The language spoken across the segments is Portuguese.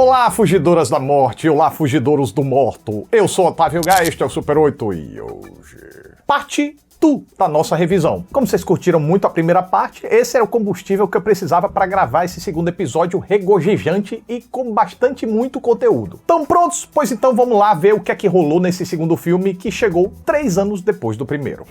Olá, fugidoras da morte, olá, fugidouros do morto. Eu sou Otávio Gá, este é o Super 8 e hoje... Parte da nossa revisão. Como vocês curtiram muito a primeira parte, esse era o combustível que eu precisava para gravar esse segundo episódio regozijante e com muito conteúdo. Estão prontos? Pois então vamos lá ver o que é que rolou nesse segundo filme que chegou 3 anos depois do primeiro.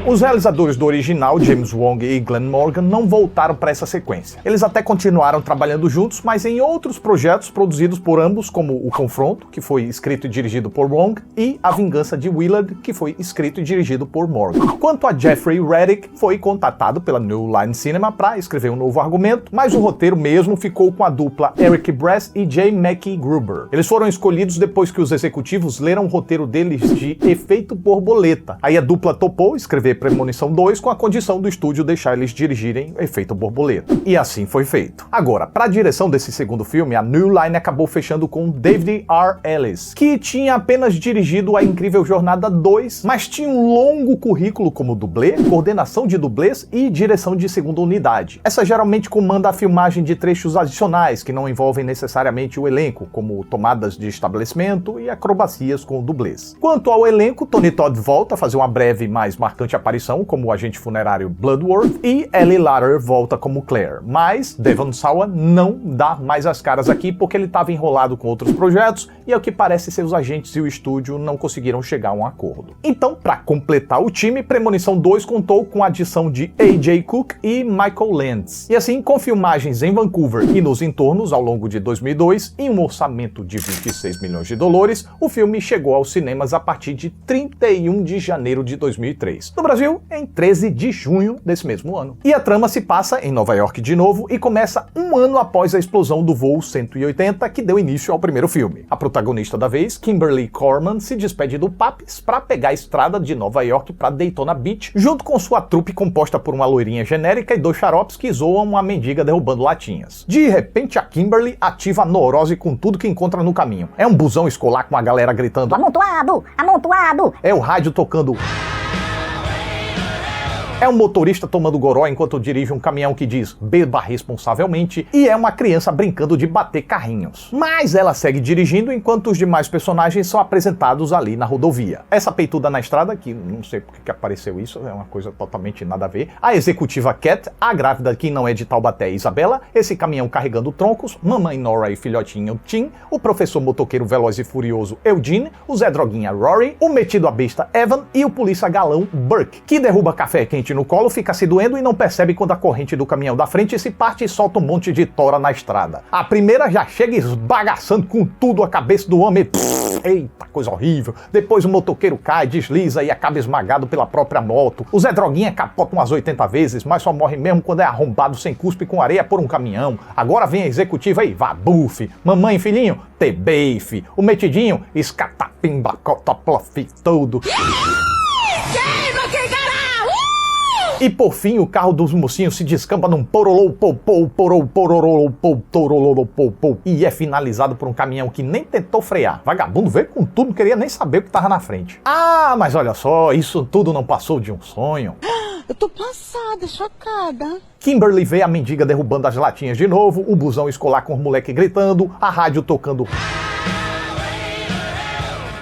Os realizadores do original, James Wong e Glenn Morgan, não voltaram para essa sequência. Eles até continuaram trabalhando juntos, mas em outros projetos produzidos por ambos, como O Confronto, que foi escrito e dirigido por Wong, e A Vingança de Willard, que foi escrito e dirigido por Morgan. Quanto a Jeffrey Reddick, foi contatado pela New Line Cinema para escrever um novo argumento, mas o roteiro mesmo ficou com a dupla Eric Brass e J. McGruber. Eles foram escolhidos depois que os executivos leram o roteiro deles de Efeito Borboleta. Aí a dupla topou escrever Premonição 2 com a condição do estúdio deixar eles dirigirem Efeito Borboleta. E assim foi feito. Agora, para a direção desse segundo filme, a New Line acabou fechando com David R. Ellis, que tinha apenas dirigido A Incrível Jornada 2, mas tinha um longo currículo como dublê, coordenação de dublês e direção de segunda unidade. Essa geralmente comanda a filmagem de trechos adicionais, que não envolvem necessariamente o elenco, como tomadas de estabelecimento e acrobacias com dublês. Quanto ao elenco, Tony Todd volta a fazer uma breve, mas marcante aparição como o agente funerário Bloodworth e Ellie Larter volta como Claire, mas Devon Sawa não dá mais as caras aqui porque ele estava enrolado com outros projetos e ao que parece seus agentes e o estúdio não conseguiram chegar a um acordo. Então, para completar o time, Premonição 2 contou com a adição de A.J. Cook e Michael Lentz. E assim, com filmagens em Vancouver e nos entornos ao longo de 2002 e um orçamento de 26 milhões de dólares, o filme chegou aos cinemas a partir de 31 de janeiro de 2003. No Brasil, em 13 de junho desse mesmo ano. E a trama se passa em Nova York de novo e começa um ano após a explosão do voo 180 que deu início ao primeiro filme. A protagonista da vez, Kimberly Corman, se despede do Papis para pegar a estrada de Nova York para Daytona Beach, junto com sua trupe composta por uma loirinha genérica e 2 xaropes que zoam uma mendiga derrubando latinhas. De repente, a Kimberly ativa a neurose com tudo que encontra no caminho. É um busão escolar com a galera gritando "Amontoado! Amontoado!" É o rádio tocando... É um motorista tomando goró enquanto dirige um caminhão que diz "beba responsavelmente" e é uma criança brincando de bater carrinhos. Mas ela segue dirigindo enquanto os demais personagens são apresentados ali na rodovia. Essa peituda na estrada, que não sei porque que apareceu isso, é uma coisa totalmente nada a ver. A executiva Cat, a grávida que não é de Taubaté, Isabela, esse caminhão carregando troncos, mamãe Nora e filhotinho Tim, o professor motoqueiro veloz e furioso Eugene, o Zé Droguinha Rory, o metido a besta Evan e o polícia galão Burke, que derruba café quente no colo, fica se doendo e não percebe quando a corrente do caminhão da frente se parte e solta um monte de tora na estrada. A primeira já chega esbagaçando com tudo a cabeça do homem. Eita, coisa horrível. Depois o motoqueiro cai, desliza e acaba esmagado pela própria moto. O Zé Droguinha capota umas 80 vezes, mas só morre mesmo quando é arrombado sem cuspe com areia por um caminhão. Agora vem a executiva aí, vabufe. Mamãe e filhinho, tebeife. O metidinho, escatapimba, cotoplofi, todo. E por fim, o carro dos mocinhos se descamba num porolou, e é finalizado por um caminhão que nem tentou frear. Vagabundo veio com tudo, não queria nem saber o que tava na frente. Ah, mas olha só, isso tudo não passou de um sonho. Eu tô passada, chocada. Kimberly vê a mendiga derrubando as latinhas de novo, o busão escolar com os moleques gritando, a rádio tocando...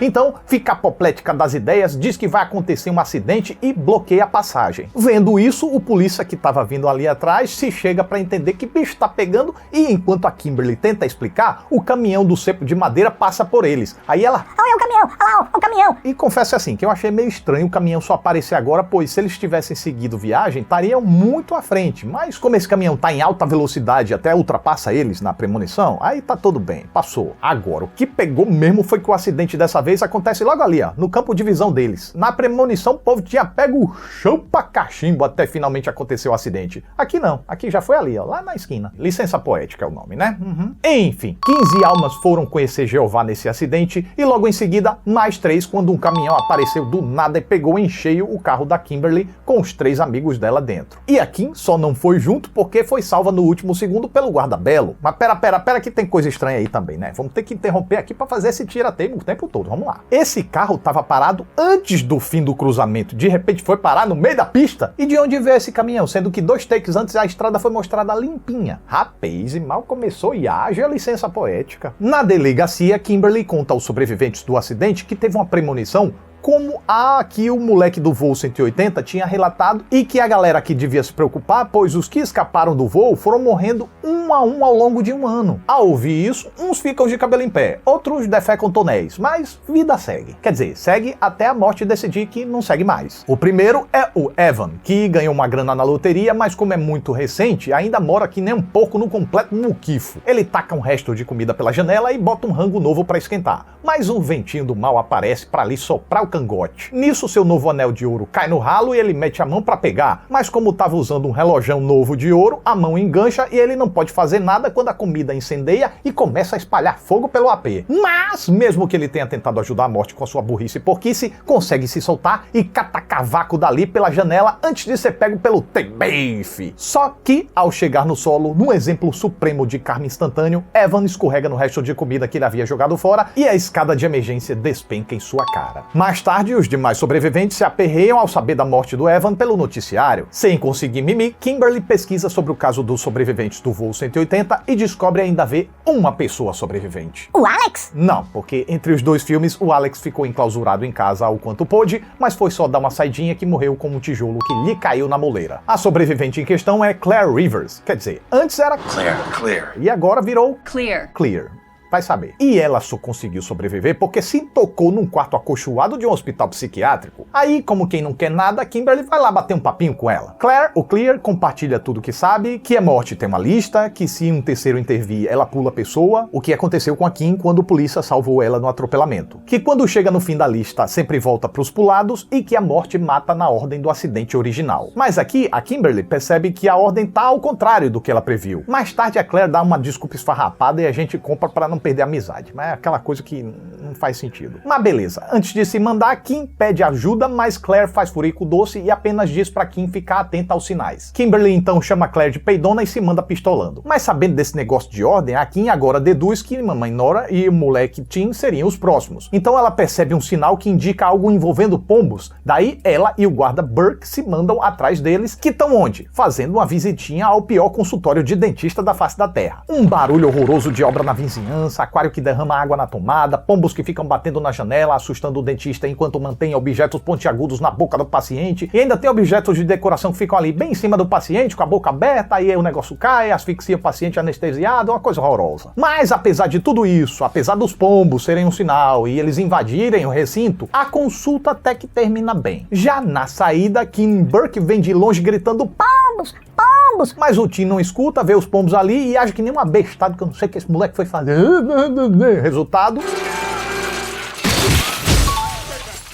Então, fica apoplética das ideias, diz que vai acontecer um acidente e bloqueia a passagem. Vendo isso, o polícia que estava vindo ali atrás se chega para entender que bicho tá pegando e enquanto a Kimberly tenta explicar, o caminhão do cepo de madeira passa por eles. Aí ela... Olha o caminhão, olha lá, o caminhão. E confesso assim, que eu achei meio estranho o caminhão só aparecer agora, pois se eles tivessem seguido viagem, estariam muito à frente. Mas como esse caminhão tá em alta velocidade até ultrapassa eles na premonição, aí tá tudo bem, passou. Agora, o que pegou mesmo foi que o acidente dessa vez acontece logo ali, ó, no campo de visão deles. Na premonição, o povo tinha pego o chão pra cachimbo até finalmente acontecer o acidente. Aqui não, aqui já foi ali, ó, lá na esquina. Licença poética é o nome, né? Enfim, 15 almas foram conhecer Jeová nesse acidente e logo em seguida, mais 3 quando um caminhão apareceu do nada e pegou em cheio o carro da Kimberly com os 3 amigos dela dentro. E a Kim só não foi junto porque foi salva no último segundo pelo guarda-belo. Mas pera que tem coisa estranha aí também, né? Vamos ter que interromper aqui pra fazer esse tirateio o tempo todo. vamos lá. Esse carro estava parado antes do fim do cruzamento, de repente foi parar no meio da pista. E de onde veio esse caminhão? Sendo que 2 takes antes a estrada foi mostrada limpinha. Rapaz, e mal começou e haja licença poética. Na delegacia, Kimberly conta aos sobreviventes do acidente que teve uma premonição como a que o moleque do voo 180 tinha relatado e que a galera aqui devia se preocupar, pois os que escaparam do voo foram morrendo um a um ao longo de um ano. Ao ouvir isso, uns ficam de cabelo em pé, outros defecam tonéis, mas vida segue. Quer dizer, segue até a morte decidir que não segue mais. O primeiro é o Evan, que ganhou uma grana na loteria, mas como é muito recente, ainda mora que nem um porco no completo muquifo. Ele taca um resto de comida pela janela e bota um rango novo pra esquentar. Mas um ventinho do mal aparece pra lhe soprar o cangote. Nisso, seu novo anel de ouro cai no ralo e ele mete a mão pra pegar, mas como tava usando um relojão novo de ouro, a mão engancha e ele não pode fazer nada quando a comida incendeia e começa a espalhar fogo pelo AP. Mas, mesmo que ele tenha tentado ajudar a morte com a sua burrice e porquice, consegue se soltar e cata cavaco dali pela janela antes de ser pego pelo T-Beef. Só que, ao chegar no solo, num exemplo supremo de karma instantâneo, Evan escorrega no resto de comida que ele havia jogado fora e a escada de emergência despenca em sua cara. Mais tarde, os demais sobreviventes se aperreiam ao saber da morte do Evan pelo noticiário. Sem conseguir mimir, Kimberly pesquisa sobre o caso dos sobreviventes do voo 180 e descobre ainda haver uma pessoa sobrevivente. O Alex? Não, porque entre os 2 filmes, o Alex ficou enclausurado em casa o quanto pôde, mas foi só dar uma saidinha que morreu com um tijolo que lhe caiu na moleira. A sobrevivente em questão é Claire Rivers, quer dizer, antes era Clear, e agora virou Clear. Vai saber. E ela só conseguiu sobreviver porque se tocou num quarto acolchoado de um hospital psiquiátrico. Aí, como quem não quer nada, Kimberly vai lá bater um papinho com ela. Claire, o Clear, compartilha tudo que sabe, que a morte tem uma lista, que se um terceiro intervir, ela pula a pessoa, o que aconteceu com a Kim quando a polícia salvou ela no atropelamento. Que quando chega no fim da lista, sempre volta pros pulados e que a morte mata na ordem do acidente original. Mas aqui, a Kimberly percebe que a ordem tá ao contrário do que ela previu. Mais tarde, a Claire dá uma desculpa esfarrapada e a gente compra pra não perder a amizade, mas é aquela coisa que não faz sentido. Mas beleza, antes de se mandar, Kim pede ajuda, mas Claire faz furico doce e apenas diz pra Kim ficar atenta aos sinais. Kimberly então chama Claire de peidona e se manda pistolando. Mas sabendo desse negócio de ordem, a Kim agora deduz que mamãe Nora e o moleque Tim seriam os próximos. Então ela percebe um sinal que indica algo envolvendo pombos, daí ela e o guarda Burke se mandam atrás deles, que estão onde? Fazendo uma visitinha ao pior consultório de dentista da face da terra. Um barulho horroroso de obra na vizinhança, aquário que derrama água na tomada, pombos que ficam batendo na janela, assustando o dentista enquanto mantém objetos pontiagudos na boca do paciente, e ainda tem objetos de decoração que ficam ali bem em cima do paciente, com a boca aberta, aí o negócio cai, asfixia o paciente anestesiado, uma coisa horrorosa. Mas apesar de tudo isso, apesar dos pombos serem um sinal e eles invadirem o recinto, a consulta até que termina bem. Já na saída, Kim Burke vem de longe gritando "Pombos! Pombos!", mas o Tim não escuta, vê os pombos ali e age que nem um abestado, que eu não sei o que esse moleque foi fazer. Resultado...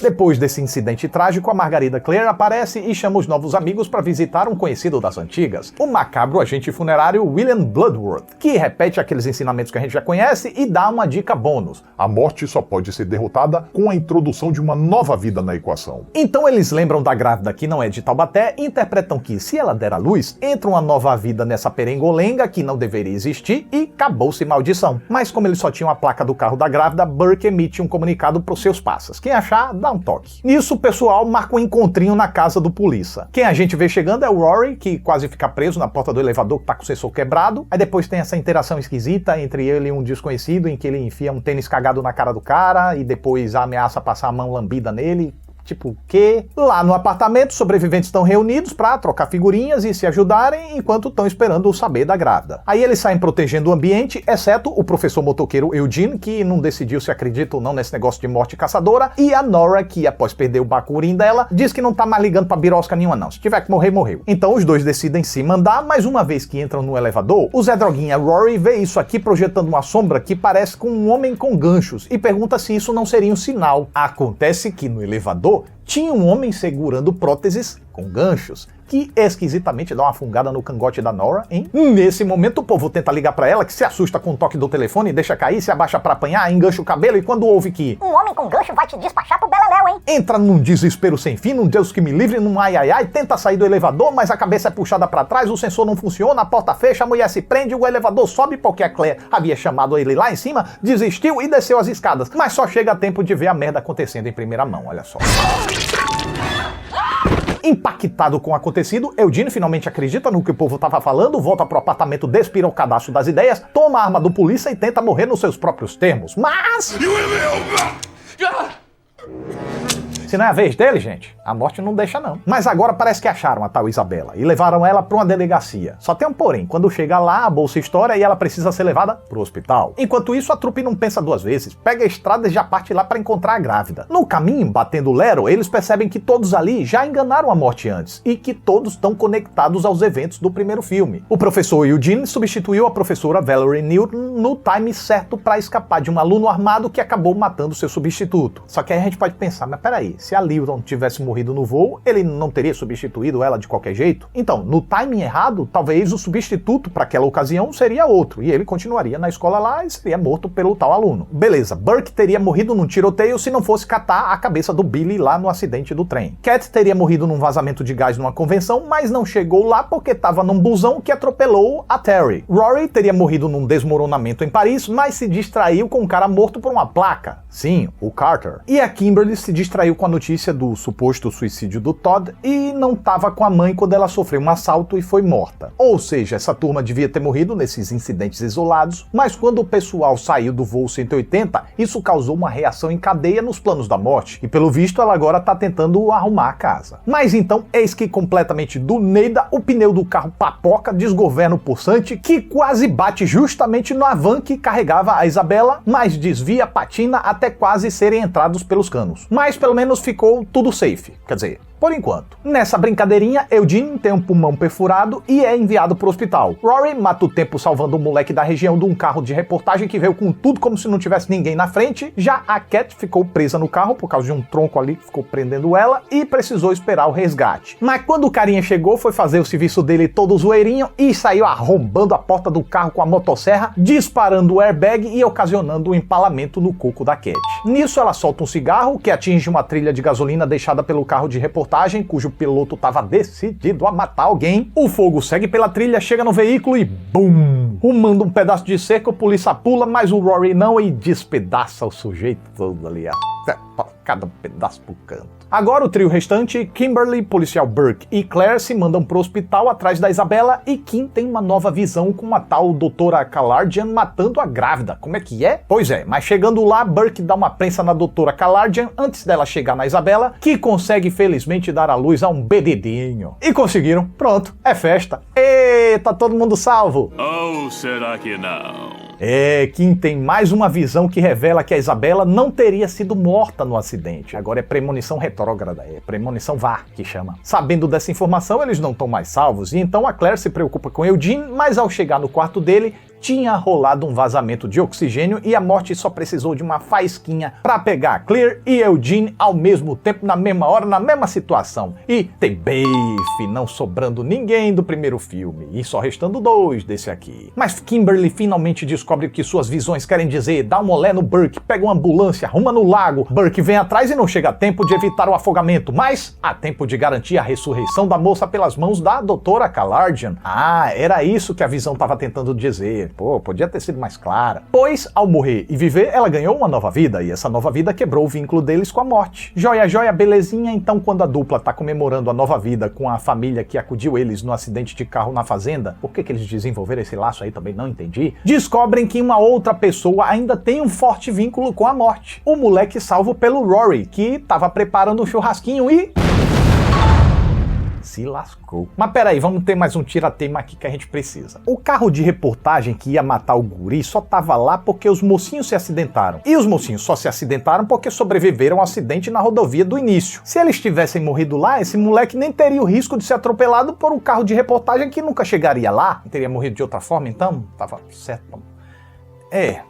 Depois desse incidente trágico, a Margarida Claire aparece e chama os novos amigos para visitar um conhecido das antigas, o macabro agente funerário William Bloodworth, que repete aqueles ensinamentos que a gente já conhece e dá uma dica bônus. A morte só pode ser derrotada com a introdução de uma nova vida na equação. Então eles lembram da grávida que não é de Taubaté e interpretam que, se ela der à luz, entra uma nova vida nessa perengolenga que não deveria existir e acabou-se maldição. Mas como eles só tinham a placa do carro da grávida, Burke emite um comunicado pros seus passas. Quem achar, dá um toque. Nisso, o pessoal marca um encontrinho na casa do polícia. Quem a gente vê chegando é o Rory, que quase fica preso na porta do elevador que tá com o sensor quebrado. Aí depois tem essa interação esquisita entre ele e um desconhecido, em que ele enfia um tênis cagado na cara do cara e depois ameaça passar a mão lambida nele. Tipo, o quê? Lá no apartamento, os sobreviventes estão reunidos pra trocar figurinhas e se ajudarem enquanto estão esperando o saber da grávida. Aí eles saem protegendo o ambiente, exceto o professor motoqueiro Eugene, que não decidiu se acredita ou não nesse negócio de morte caçadora, e a Nora, que após perder o bacurim dela, diz que não tá mais ligando pra birosca nenhuma não. Se tiver que morrer, morreu. Então os dois decidem se mandar, mas uma vez que entram no elevador, o Zé Droguinha Rory vê isso aqui projetando uma sombra que parece com um homem com ganchos e pergunta se isso não seria um sinal. Acontece que no elevador tinha um homem segurando próteses com ganchos. que esquisitamente dá uma fungada no cangote da Nora, hein? Nesse momento o povo tenta ligar pra ela, que se assusta com o toque do telefone, deixa cair, se abaixa pra apanhar, engancha o cabelo e quando ouve que Um homem com gancho vai te despachar pro beleléu, hein? entra num desespero sem fim, num Deus que me livre, num ai ai ai, tenta sair do elevador, mas a cabeça é puxada pra trás, o sensor não funciona, a porta fecha, a mulher se prende, o elevador sobe porque a Claire havia chamado ele lá em cima, desistiu e desceu as escadas, mas só chega a tempo de ver a merda acontecendo em primeira mão, olha só. Impactado com o acontecido, Eugene finalmente acredita no que o povo tava falando, volta pro apartamento despirocadaço das ideias, toma a arma do polícia e tenta morrer nos seus próprios termos. Mas... se não é a vez dele, gente, a morte não deixa não. Mas agora parece que acharam a tal Isabela e levaram ela pra uma delegacia. Só tem um porém, quando chega lá, a bolsa estoura e ela precisa ser levada pro hospital. Enquanto isso, a trupe não pensa duas vezes, pega a estrada e já parte lá pra encontrar a grávida. No caminho, batendo o Lero, eles percebem que todos ali já enganaram a morte antes e que todos estão conectados aos eventos do primeiro filme. O professor Eugene substituiu a professora Valerie Newton no time certo pra escapar de um aluno armado que acabou matando seu substituto. Só que aí a gente pode pensar, mas peraí, se a Newton tivesse morrido no voo, ele não teria substituído ela de qualquer jeito? Então, no timing errado, talvez o substituto para aquela ocasião seria outro, e ele continuaria na escola lá e seria morto pelo tal aluno. Beleza, Burke teria morrido num tiroteio se não fosse catar a cabeça do Billy lá no acidente do trem. Cat teria morrido num vazamento de gás numa convenção, mas não chegou lá porque estava num busão que atropelou a Terry. Rory teria morrido num desmoronamento em Paris, mas se distraiu com um cara morto por uma placa. Sim, o Carter. E a Kimberly se distraiu com a notícia do suposto suicídio do Todd e não estava com a mãe quando ela sofreu um assalto e foi morta. Ou seja, essa turma devia ter morrido nesses incidentes isolados, mas quando o pessoal saiu do voo 180, isso causou uma reação em cadeia nos planos da morte, e pelo visto ela agora está tentando arrumar a casa. Mas então, eis que completamente do nada, o pneu do carro papoca desgoverna o possante, que quase bate justamente na van que carregava a Isabela, mas desvia a patina até quase serem entrados pelos canos. Mas pelo menos ficou tudo safe, quer dizer, por enquanto. Nessa brincadeirinha, Eugene tem um pulmão perfurado e é enviado pro hospital. Rory mata o tempo salvando um moleque da região de um carro de reportagem que veio com tudo como se não tivesse ninguém na frente. Já a Cat ficou presa no carro por causa de um tronco ali que ficou prendendo ela e precisou esperar o resgate. Mas quando o carinha chegou, foi fazer o serviço dele todo zoeirinho e saiu arrombando a porta do carro com a motosserra, disparando o airbag e ocasionando um empalamento no coco da Cat. Nisso ela solta um cigarro que atinge uma trilha de gasolina deixada pelo carro de reportagem, cujo piloto estava decidido a matar alguém. O fogo segue pela trilha, chega no veículo e BUM! Rumando um pedaço de cerca, o polícia pula, mas o Rory não e despedaça o sujeito todo ali, ó. Cada pedaço pro canto. Agora o trio restante, Kimberly, policial Burke e Claire se mandam pro hospital atrás da Isabela e Kim tem uma nova visão com uma tal doutora Kalardian matando a grávida. Como é que é? Pois é, mas chegando lá, Burke dá uma prensa na doutora Kalardian antes dela chegar na Isabela, que consegue felizmente dar à luz a um bebedinho. E conseguiram. Pronto, é festa. E tá todo mundo salvo. Ou será que não? Kim tem mais uma visão que revela que a Isabela não teria sido morta no acidente. Agora é premonição retrógrada, é premonição VAR que chama. Sabendo dessa informação, eles não estão mais salvos, e então a Claire se preocupa com Eugene, mas ao chegar no quarto dele, tinha rolado um vazamento de oxigênio e a morte só precisou de uma faísquinha para pegar Claire e Eugene ao mesmo tempo, na mesma hora, na mesma situação. E tem bife, não sobrando ninguém do primeiro filme, e só restando 2 desse aqui. Mas Kimberly finalmente descobre o que suas visões querem dizer, dá um olé no Burke, pega uma ambulância, arruma no lago. Burke vem atrás e não chega a tempo de evitar o afogamento, mas há tempo de garantir a ressurreição da moça pelas mãos da doutora Kalardian. Ah, era isso que a visão estava tentando dizer. Pô, podia ter sido mais clara. Pois, ao morrer e viver, ela ganhou uma nova vida, e essa nova vida quebrou o vínculo deles com a morte. Joia, joia, belezinha, então quando a dupla tá comemorando a nova vida com a família que acudiu eles no acidente de carro na fazenda, por que eles desenvolveram esse laço aí também não entendi, descobrem que uma outra pessoa ainda tem um forte vínculo com a morte. O moleque salvo pelo Rory, que tava preparando um churrasquinho e... se lascou. Mas peraí, vamos ter mais um tira-teima aqui que a gente precisa. O carro de reportagem que ia matar o guri só tava lá porque os mocinhos se acidentaram. E os mocinhos só se acidentaram porque sobreviveram ao acidente na rodovia do início. Se eles tivessem morrido lá, esse moleque nem teria o risco de ser atropelado por um carro de reportagem que nunca chegaria lá. Teria morrido de outra forma, então? Tava certo.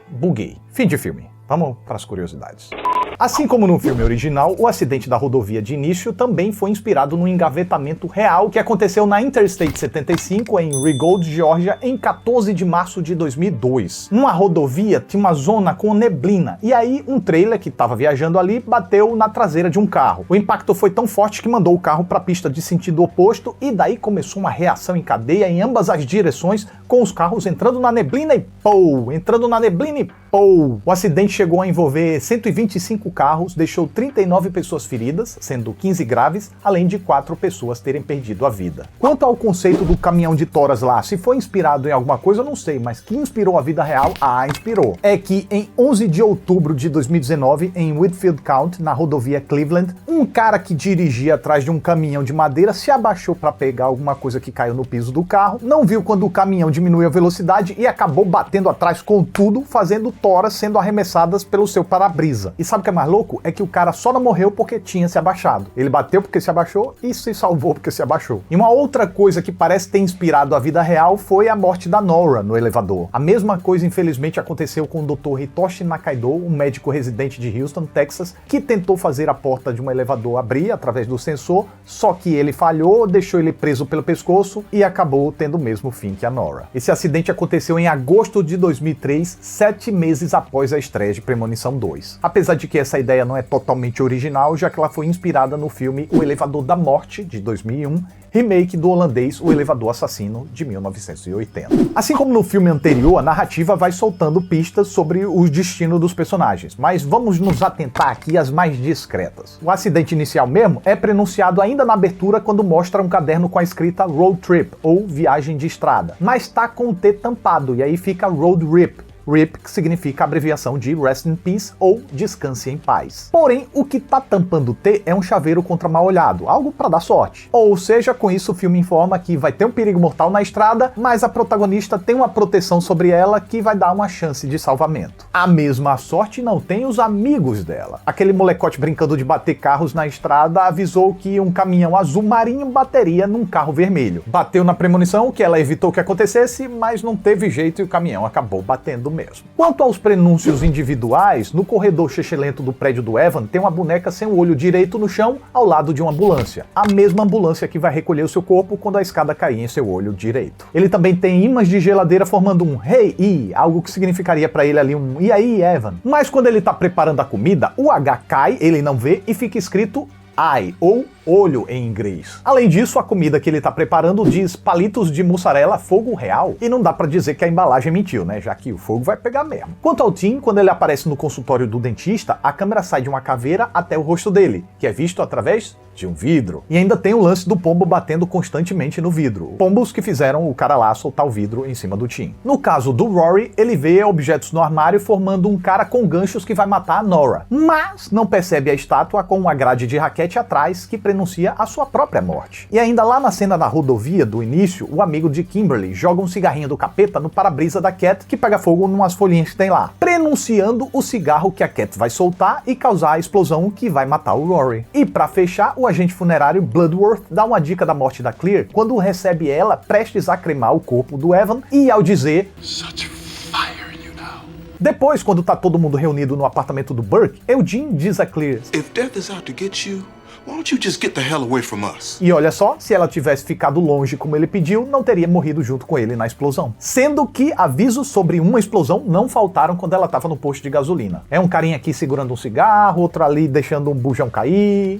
Buguei. Fim de filme. Vamos para as curiosidades. Assim como no filme original, o acidente da rodovia de início também foi inspirado num engavetamento real que aconteceu na Interstate 75 em Ringgold, Geórgia, em 14 de março de 2002. Numa rodovia tinha uma zona com neblina, e aí um trailer que estava viajando ali bateu na traseira de um carro. O impacto foi tão forte que mandou o carro para a pista de sentido oposto, e daí começou uma reação em cadeia em ambas as direções, com os carros entrando na neblina e pô, entrando na neblina e pô. O acidente chegou a envolver 125 carros, deixou 39 pessoas feridas, sendo 15 graves, além de 4 pessoas terem perdido a vida. Quanto ao conceito do caminhão de toras lá, se foi inspirado em alguma coisa eu não sei, mas que inspirou a vida real, inspirou. É que em 11 de outubro de 2019, em Whitfield County, na rodovia Cleveland, um cara que dirigia atrás de um caminhão de madeira se abaixou para pegar alguma coisa que caiu no piso do carro, não viu quando o caminhão diminuiu a velocidade e acabou batendo atrás com tudo, fazendo toras sendo arremessadas pelo seu para-brisa. E sabe o que é mais louco? É que o cara só não morreu porque tinha se abaixado. Ele bateu porque se abaixou e se salvou porque se abaixou. E uma outra coisa que parece ter inspirado a vida real foi a morte da Nora no elevador. A mesma coisa, infelizmente, aconteceu com o Dr. Hitoshi Nakaido, um médico residente de Houston, Texas, que tentou fazer a porta de um elevador abrir através do sensor, só que ele falhou, deixou ele preso pelo pescoço e acabou tendo o mesmo fim que a Nora. Esse acidente aconteceu em agosto de 2003, 7 meses após a estreia de Premonição 2. Apesar de que essa ideia não é totalmente original, já que ela foi inspirada no filme O Elevador da Morte, de 2001, remake do holandês O Elevador Assassino, de 1980. Assim como no filme anterior, a narrativa vai soltando pistas sobre o destino dos personagens, mas vamos nos atentar aqui às mais discretas. O acidente inicial mesmo é pronunciado ainda na abertura quando mostra um caderno com a escrita Road Trip, ou Viagem de Estrada, mas tá com o T tampado, e aí fica Road Rip. RIP, que significa a abreviação de Rest in Peace ou Descanse em Paz. Porém, o que tá tampando o T é um chaveiro contra mal-olhado, algo para dar sorte. Ou seja, com isso o filme informa que vai ter um perigo mortal na estrada, mas a protagonista tem uma proteção sobre ela que vai dar uma chance de salvamento. A mesma sorte não tem os amigos dela. Aquele molecote brincando de bater carros na estrada avisou que um caminhão azul marinho bateria num carro vermelho. Bateu na premonição, que ela evitou que acontecesse, mas não teve jeito e o caminhão acabou batendo mesmo. Quanto aos prenúncios individuais, no corredor chechelento do prédio do Evan tem uma boneca sem o olho direito no chão ao lado de uma ambulância. A mesma ambulância que vai recolher o seu corpo quando a escada cair em seu olho direito. Ele também tem ímãs de geladeira formando um Hey E, algo que significaria para ele ali um E aí, Evan? Mas quando ele tá preparando a comida, o H cai, ele não vê e fica escrito Eye, ou olho em inglês. Além disso, a comida que ele está preparando diz palitos de mussarela fogo real, e não dá para dizer que a embalagem mentiu, né, já que o fogo vai pegar mesmo. Quanto ao Tim, quando ele aparece no consultório do dentista, a câmera sai de uma caveira até o rosto dele, que é visto através de um vidro. E ainda tem o lance do pombo batendo constantemente no vidro. Pombos que fizeram o cara lá soltar o vidro em cima do Tim. No caso do Rory, ele vê objetos no armário formando um cara com ganchos que vai matar a Nora, mas não percebe a estátua com uma grade de raquete atrás que prenuncia a sua própria morte. E ainda lá na cena da rodovia do início, o amigo de Kimberly joga um cigarrinho do capeta no para-brisa da Cat, que pega fogo numas folhinhas que tem lá, prenunciando o cigarro que a Cat vai soltar e causar a explosão que vai matar o Rory. E pra fechar, o agente funerário Bloodworth dá uma dica da morte da Claire quando recebe ela prestes a cremar o corpo do Evan e ao dizer Such fire you know. Depois, quando tá todo mundo reunido no apartamento do Burke, Eugene diz a Claire If death is out to get you, why don't you just get the hell away from us? E olha só, se ela tivesse ficado longe como ele pediu, não teria morrido junto com ele na explosão. Sendo que avisos sobre uma explosão não faltaram quando ela estava no posto de gasolina. É um carinha aqui segurando um cigarro, outro ali deixando um bujão cair.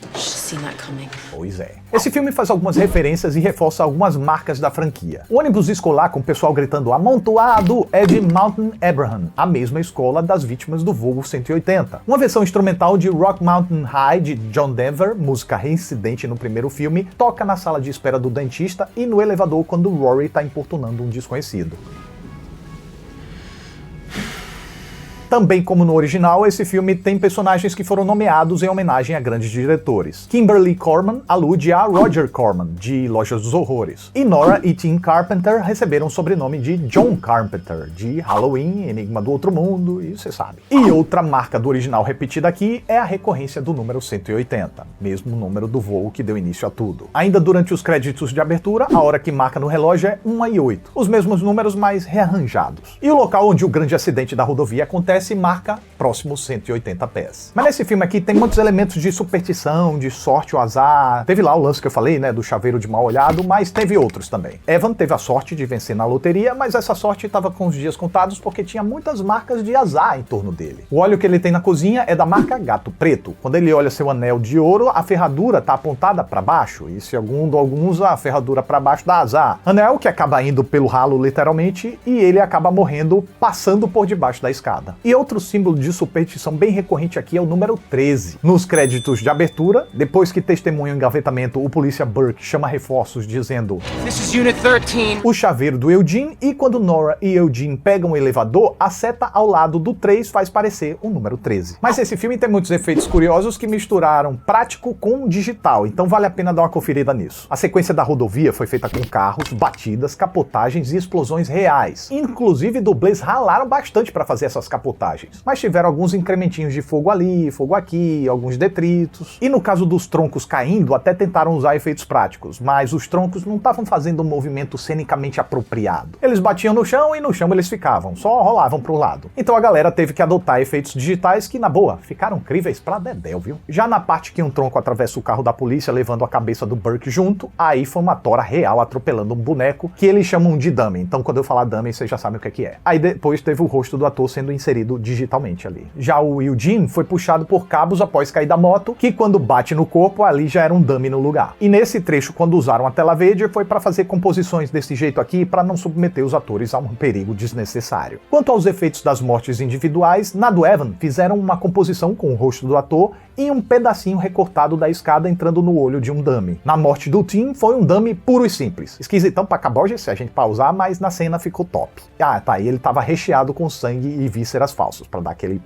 Pois é. Esse filme faz algumas referências e reforça algumas marcas da franquia. O ônibus escolar com o pessoal gritando amontoado é de Mountain Abraham, a mesma escola das vítimas do voo 180. Uma versão instrumental de Rock Mountain High de John Denver, música reincidente no primeiro filme, toca na sala de espera do dentista e no elevador quando Rory está importunando um desconhecido. Também como no original, esse filme tem personagens que foram nomeados em homenagem a grandes diretores. Kimberly Corman alude a Roger Corman, de Lojas dos Horrores. E Nora e Tim Carpenter receberam o sobrenome de John Carpenter, de Halloween, Enigma do Outro Mundo, e você sabe. E outra marca do original repetida aqui é a recorrência do número 180, mesmo número do voo que deu início a tudo. Ainda durante os créditos de abertura, a hora que marca no relógio é 1h08, os mesmos números mais rearranjados. E o local onde o grande acidente da rodovia acontece acontece marca próximo 180 pés. Mas nesse filme aqui tem muitos elementos de superstição, de sorte ou azar. Teve lá o lance que eu falei, né, do chaveiro de mal olhado, mas teve outros também. Evan teve a sorte de vencer na loteria, mas essa sorte estava com os dias contados porque tinha muitas marcas de azar em torno dele. O óleo que ele tem na cozinha é da marca Gato Preto. Quando ele olha seu anel de ouro, a ferradura tá apontada para baixo, e segundo alguns, a ferradura para baixo dá azar. Anel que acaba indo pelo ralo literalmente, e ele acaba morrendo passando por debaixo da escada. E outro símbolo de superstição bem recorrente aqui é o número 13. Nos créditos de abertura, depois que testemunha o engavetamento, o polícia Burke chama reforços dizendo This is Unit 13. o chaveiro do Eugene, e quando Nora e Eugene pegam o elevador, a seta ao lado do 3 faz parecer o número 13. Mas esse filme tem muitos efeitos curiosos que misturaram prático com digital, então vale a pena dar uma conferida nisso. A sequência da rodovia foi feita com carros, batidas, capotagens e explosões reais. Inclusive, dublês ralaram bastante para fazer essas capotagens, mas tiveram alguns incrementinhos de fogo ali, fogo aqui, alguns detritos. E no caso dos troncos caindo, até tentaram usar efeitos práticos, mas os troncos não estavam fazendo um movimento cenicamente apropriado. Eles batiam no chão e no chão eles ficavam, só rolavam pro lado. Então a galera teve que adotar efeitos digitais que, na boa, ficaram críveis pra dedéu, viu? Já na parte que um tronco atravessa o carro da polícia levando a cabeça do Burke junto, aí foi uma tora real atropelando um boneco que eles chamam de dummy. Então quando eu falar dummy, vocês já sabem o que é. Aí depois teve o rosto do ator sendo inserido digitalmente ali. Já o Eugene foi puxado por cabos após cair da moto, que quando bate no corpo, ali já era um dummy no lugar. E nesse trecho, quando usaram a tela verde, foi para fazer composições desse jeito aqui, para não submeter os atores a um perigo desnecessário. Quanto aos efeitos das mortes individuais, na do Evan, fizeram uma composição com o rosto do ator e um pedacinho recortado da escada entrando no olho de um dummy. Na morte do Tim, foi um dummy puro e simples. Esquisitão pra caboja se a gente pausar, mas na cena ficou top. Ah, tá, e ele tava recheado com sangue e vísceras falsos, pra dar aquele...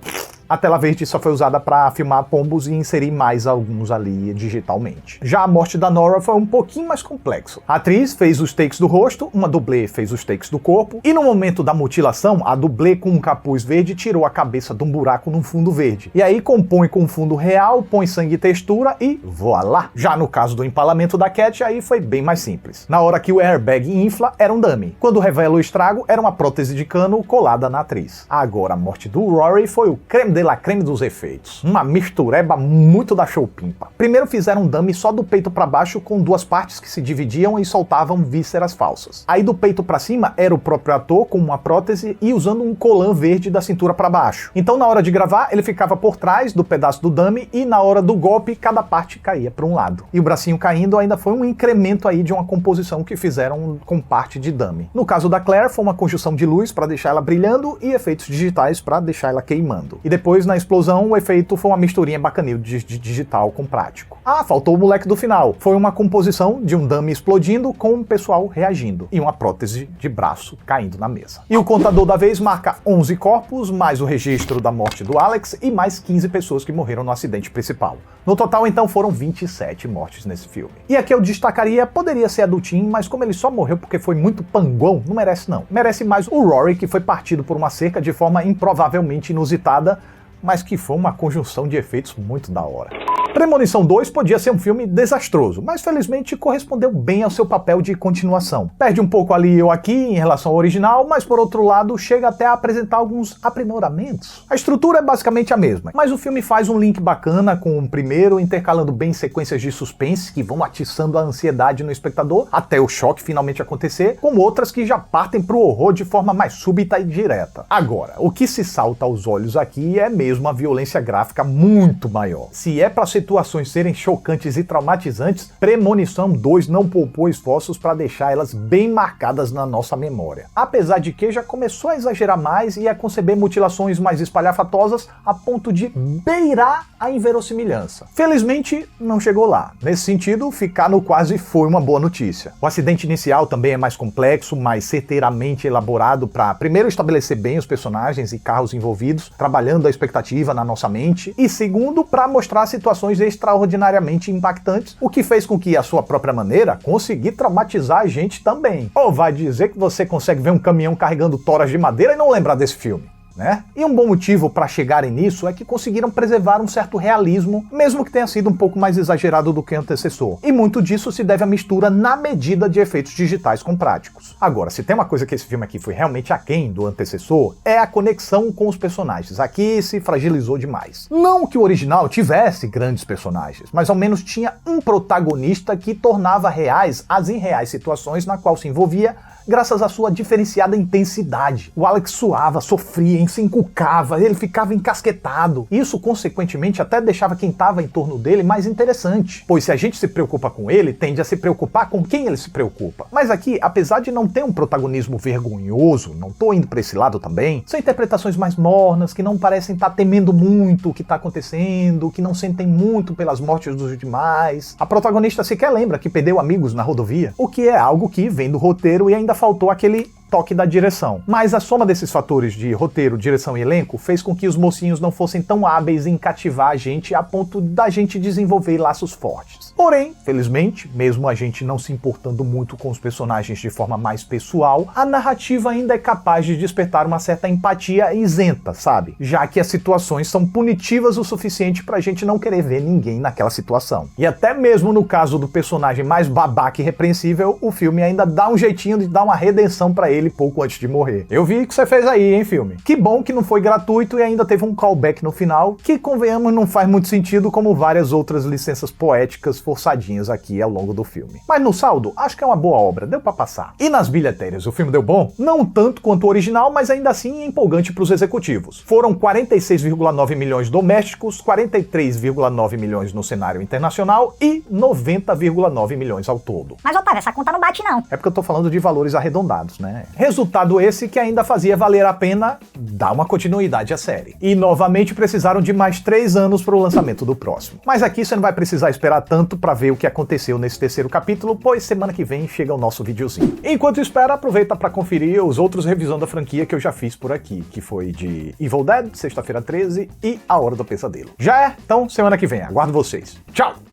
A tela verde só foi usada para filmar pombos e inserir mais alguns ali digitalmente. Já a morte da Nora foi um pouquinho mais complexo. A atriz fez os takes do rosto, uma dublê fez os takes do corpo, e no momento da mutilação, a dublê com um capuz verde tirou a cabeça de um buraco num fundo verde. E aí compõe com um fundo real, põe sangue e textura e voilá! Já no caso do empalamento da Cat, aí foi bem mais simples. Na hora que o airbag infla, era um dummy. Quando revela o estrago, era uma prótese de cano colada na atriz. Agora, a morte do Rory foi o creme de la creme dos efeitos. Uma mistureba muito da Showpimpa. Primeiro fizeram um dummy só do peito pra baixo com duas partes que se dividiam e soltavam vísceras falsas. Aí do peito pra cima era o próprio ator com uma prótese e usando um colã verde da cintura pra baixo. Então na hora de gravar ele ficava por trás do pedaço do dummy e na hora do golpe cada parte caía pra um lado. E o bracinho caindo ainda foi um incremento aí de uma composição que fizeram com parte de dummy. No caso da Claire foi uma conjunção de luz pra deixar ela brilhando e efeitos digitais pra deixar ela queimando. E depois na explosão o efeito foi uma misturinha bacanil de digital com prático. Ah, faltou o moleque do final. Foi uma composição de um dummy explodindo com o pessoal reagindo e uma prótese de braço caindo na mesa. E o contador da vez marca 11 corpos, mais o registro da morte do Alex e mais 15 pessoas que morreram no acidente principal. No total, então, foram 27 mortes nesse filme. E aqui eu destacaria, poderia ser a do Tim, mas como ele só morreu porque foi muito panguão, não merece não. Merece mais o Rory, que foi partido por uma cerca de forma improvavelmente inusitada, mas que foi uma conjunção de efeitos muito da hora. Premonição 2 podia ser um filme desastroso, mas felizmente correspondeu bem ao seu papel de continuação. Perde um pouco ali ou aqui em relação ao original, mas por outro lado chega até a apresentar alguns aprimoramentos. A estrutura é basicamente a mesma, mas o filme faz um link bacana com o primeiro, intercalando bem sequências de suspense que vão atiçando a ansiedade no espectador até o choque finalmente acontecer, com outras que já partem pro horror de forma mais súbita e direta. Agora, o que se salta aos olhos aqui é mesmo a violência gráfica muito maior. Se é pra situações serem chocantes e traumatizantes, Premonição 2 não poupou esforços para deixar elas bem marcadas na nossa memória. Apesar de que já começou a exagerar mais e a conceber mutilações mais espalhafatosas a ponto de beirar a inverossimilhança. Felizmente, não chegou lá. Nesse sentido, ficar no quase foi uma boa notícia. O acidente inicial também é mais complexo, mais certeiramente elaborado para primeiro estabelecer bem os personagens e carros envolvidos, trabalhando a expectativa na nossa mente, e segundo, para mostrar situações extraordinariamente impactantes, o que fez com que, à sua própria maneira, conseguir traumatizar a gente também. Ou vai dizer que você consegue ver um caminhão carregando toras de madeira e não lembrar desse filme? né? E um bom motivo para chegarem nisso é que conseguiram preservar um certo realismo, mesmo que tenha sido um pouco mais exagerado do que o antecessor. E muito disso se deve à mistura na medida de efeitos digitais com práticos. Agora, se tem uma coisa que esse filme aqui foi realmente aquém do antecessor, é a conexão com os personagens. Aqui se fragilizou demais. Não que o original tivesse grandes personagens, mas ao menos tinha um protagonista que tornava reais as irreais situações na qual se envolvia, graças à sua diferenciada intensidade. O Alex suava, sofria, se encucava, ele ficava encasquetado. Isso, consequentemente, até deixava quem estava em torno dele mais interessante, pois se a gente se preocupa com ele, tende a se preocupar com quem ele se preocupa. Mas aqui, apesar de não ter um protagonismo vergonhoso, não tô indo pra esse lado também, são interpretações mais mornas, que não parecem estar temendo muito o que tá acontecendo, que não sentem muito pelas mortes dos demais. A protagonista sequer lembra que perdeu amigos na rodovia, o que é algo que vem do roteiro e ainda faltou aquele toque da direção. Mas a soma desses fatores de roteiro, direção e elenco fez com que os mocinhos não fossem tão hábeis em cativar a gente a ponto da gente desenvolver laços fortes. Porém, felizmente, mesmo a gente não se importando muito com os personagens de forma mais pessoal, a narrativa ainda é capaz de despertar uma certa empatia isenta, sabe? Já que as situações são punitivas o suficiente pra gente não querer ver ninguém naquela situação. E até mesmo no caso do personagem mais babaca e repreensível, o filme ainda dá um jeitinho de dar uma redenção pra ele pouco antes de morrer. Eu vi o que você fez aí, hein, filme? Que bom que não foi gratuito e ainda teve um callback no final, que, convenhamos, não faz muito sentido, como várias outras licenças poéticas forçadinhas aqui ao longo do filme. Mas no saldo, acho que é uma boa obra, deu pra passar. E nas bilheteiras, o filme deu bom? Não tanto quanto o original, mas ainda assim empolgante pros executivos. Foram 46,9 milhões domésticos, 43,9 milhões no cenário internacional e 90,9 milhões ao todo. Mas, Otávio, essa conta não bate, não. É porque eu tô falando de valores arredondados, né? Resultado esse que ainda fazia valer a pena dar uma continuidade à série. E novamente precisaram de mais 3 anos para o lançamento do próximo. Mas aqui você não vai precisar esperar tanto para ver o que aconteceu nesse terceiro capítulo, pois semana que vem chega o nosso videozinho. Enquanto espera, aproveita para conferir os outros revisão da franquia que eu já fiz por aqui, que foi de Evil Dead, Sexta-feira 13 e A Hora do Pesadelo. Já é? Então semana que vem, aguardo vocês. Tchau!